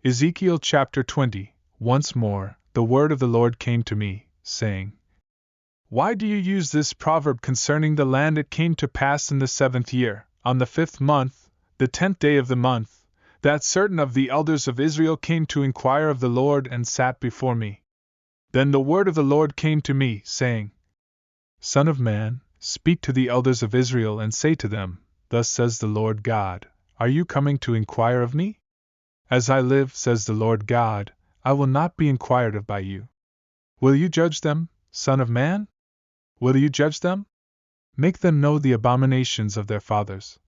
Ezekiel Chapter 20. Once more, the word of the Lord came to me, saying, Why do you use this proverb concerning the land? It came to pass in the 7th year, on the 5th month, the 10th day of the month, that certain of the elders of Israel came to inquire of the Lord and sat before me. Then the word of the Lord came to me, saying, Son of man, speak to the elders of Israel and say to them, Thus says the Lord God, Are you coming to inquire of me? As I live, says the Lord God, I will not be inquired of by you. Will you judge them, Son of man? Will you judge them? Make them know the abominations of their fathers.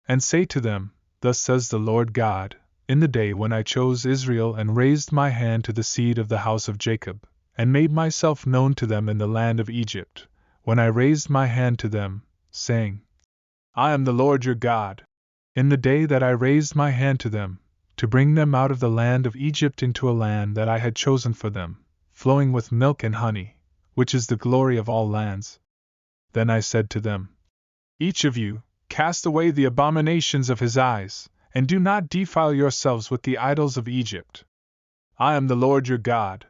And say to them, Thus says the Lord God, In the day when I chose Israel and raised my hand to the seed of the house of Jacob, and made myself known to them in the land of Egypt, when I raised my hand to them, saying, I am the Lord your God. In the day that I raised my hand to them, to bring them out of the land of Egypt into a land that I had chosen for them, flowing with milk and honey, which is the glory of all lands. Then I said to them, Each of you, cast away the abominations of his eyes, and do not defile yourselves with the idols of Egypt. I am the Lord your God.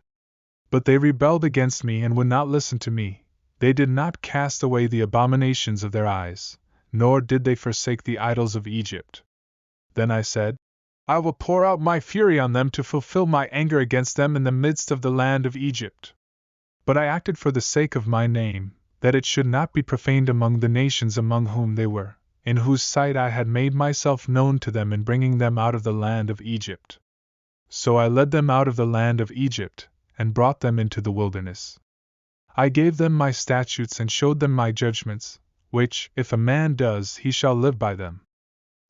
But they rebelled against me and would not listen to me. They did not cast away the abominations of their eyes, nor did they forsake the idols of Egypt. Then I said, I will pour out my fury on them to fulfill my anger against them in the midst of the land of Egypt. But I acted for the sake of my name, that it should not be profaned among the nations among whom they were, in whose sight I had made myself known to them in bringing them out of the land of Egypt. So I led them out of the land of Egypt, and brought them into the wilderness. I gave them my statutes and showed them my judgments, which, if a man does, he shall live by them.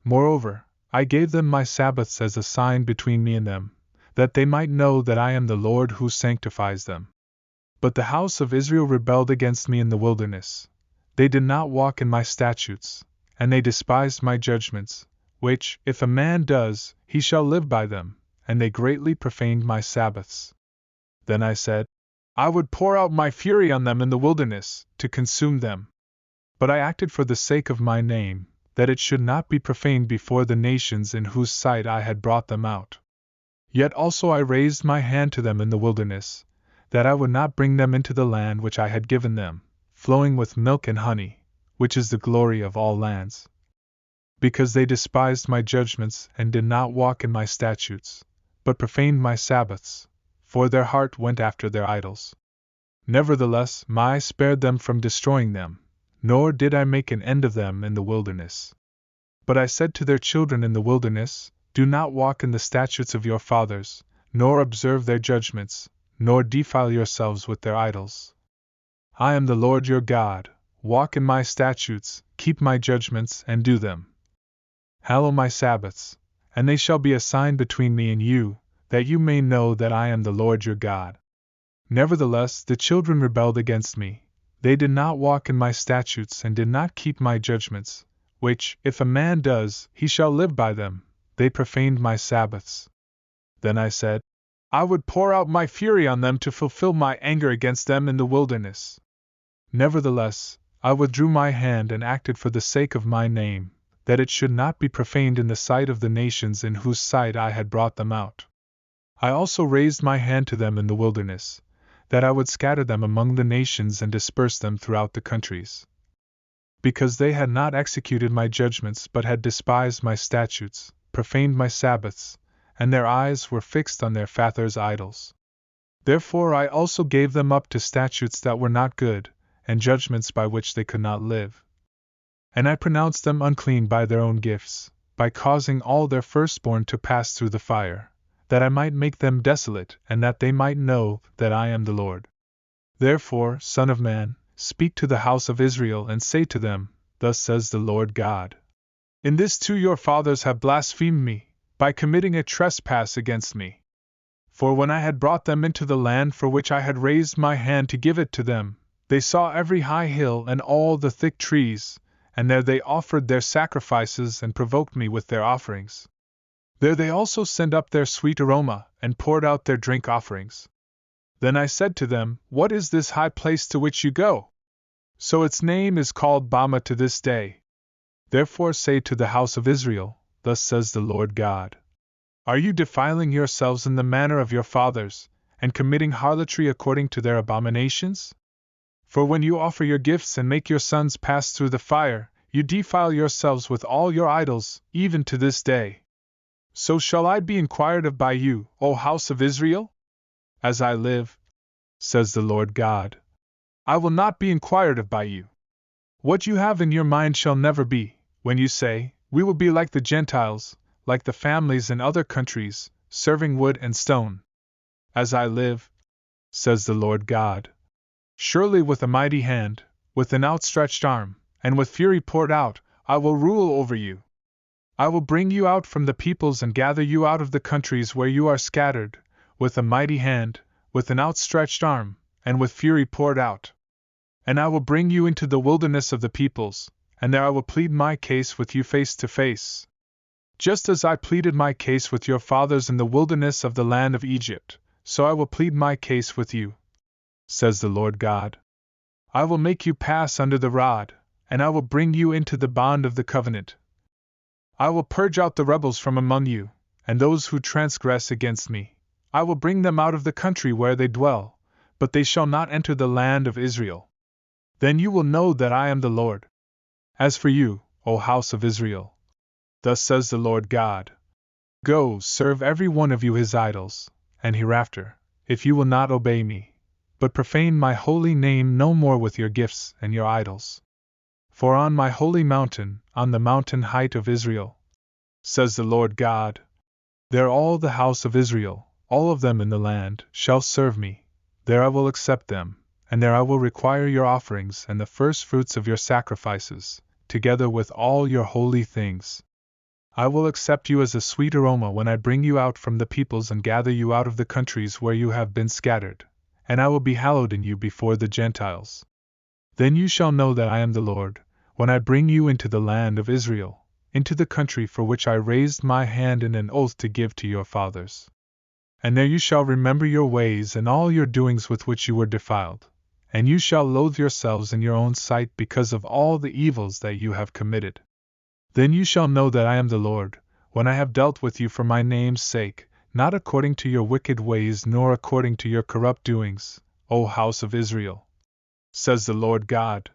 Moreover, I gave them my Sabbaths as a sign between me and them, that they might know that I am the Lord who sanctifies them. But the house of Israel rebelled against me in the wilderness. They did not walk in my statutes, and they despised my judgments, which, if a man does, he shall live by them, and they greatly profaned my Sabbaths. Then I said, I would pour out my fury on them in the wilderness, to consume them. But I acted for the sake of my name, that it should not be profaned before the nations in whose sight I had brought them out. Yet also I raised my hand to them in the wilderness, that I would not bring them into the land which I had given them, flowing with milk and honey, which is the glory of all lands. Because they despised my judgments and did not walk in my statutes, but profaned my Sabbaths, for their heart went after their idols. Nevertheless, I spared them from destroying them, nor did I make an end of them in the wilderness. But I said to their children in the wilderness, Do not walk in the statutes of your fathers, nor observe their judgments, nor defile yourselves with their idols. I am the Lord your God. Walk in my statutes, keep my judgments, and do them. Hallow my Sabbaths, and they shall be a sign between me and you, that you may know that I am the Lord your God. Nevertheless, the children rebelled against me. They did not walk in my statutes and did not keep my judgments, which, if a man does, he shall live by them. They profaned my Sabbaths. Then I said, I would pour out my fury on them to fulfill my anger against them in the wilderness. Nevertheless, I withdrew my hand and acted for the sake of my name, that it should not be profaned in the sight of the nations in whose sight I had brought them out. I also raised my hand to them in the wilderness, that I would scatter them among the nations and disperse them throughout the countries. Because they had not executed my judgments but had despised my statutes, profaned my Sabbaths, and their eyes were fixed on their fathers' idols. Therefore I also gave them up to statutes that were not good, and judgments by which they could not live. And I pronounced them unclean by their own gifts, by causing all their firstborn to pass through the fire, that I might make them desolate, and that they might know that I am the Lord. Therefore, Son of man, speak to the house of Israel and say to them, Thus says the Lord God. In this too your fathers have blasphemed me, by committing a trespass against me. For when I had brought them into the land for which I had raised my hand to give it to them, they saw every high hill and all the thick trees, and there they offered their sacrifices and provoked me with their offerings. There they also sent up their sweet aroma, and poured out their drink offerings. Then I said to them, What is this high place to which you go? So its name is called Bamah to this day. Therefore say to the house of Israel, Thus says the Lord God. Are you defiling yourselves in the manner of your fathers, and committing harlotry according to their abominations? For when you offer your gifts and make your sons pass through the fire, you defile yourselves with all your idols, even to this day. So shall I be inquired of by you, O house of Israel? As I live, says the Lord God, I will not be inquired of by you. What you have in your mind shall never be, when you say, we will be like the Gentiles, like the families in other countries, serving wood and stone. As I live, says the Lord God, surely with a mighty hand, with an outstretched arm, and with fury poured out, I will rule over you. I will bring you out from the peoples and gather you out of the countries where you are scattered, with a mighty hand, with an outstretched arm, and with fury poured out. And I will bring you into the wilderness of the peoples, and there I will plead my case with you face to face. Just as I pleaded my case with your fathers in the wilderness of the land of Egypt, so I will plead my case with you, says the Lord God. I will make you pass under the rod, and I will bring you into the bond of the covenant. I will purge out the rebels from among you, and those who transgress against me. I will bring them out of the country where they dwell, but they shall not enter the land of Israel. Then you will know that I am the Lord. As for you, O house of Israel, thus says the Lord God, go, serve every one of you his idols, and hereafter, if you will not obey me, but profane my holy name no more with your gifts and your idols. For on my holy mountain, on the mountain height of Israel, says the Lord God, there all the house of Israel, all of them in the land, shall serve me. There I will accept them, and there I will require your offerings and the firstfruits of your sacrifices, together with all your holy things. I will accept you as a sweet aroma when I bring you out from the peoples and gather you out of the countries where you have been scattered, and I will be hallowed in you before the Gentiles. Then you shall know that I am the Lord, when I bring you into the land of Israel, into the country for which I raised my hand in an oath to give to your fathers. And there you shall remember your ways and all your doings with which you were defiled, and you shall loathe yourselves in your own sight because of all the evils that you have committed. Then you shall know that I am the Lord, when I have dealt with you for my name's sake, not according to your wicked ways nor according to your corrupt doings, O house of Israel, says the Lord God.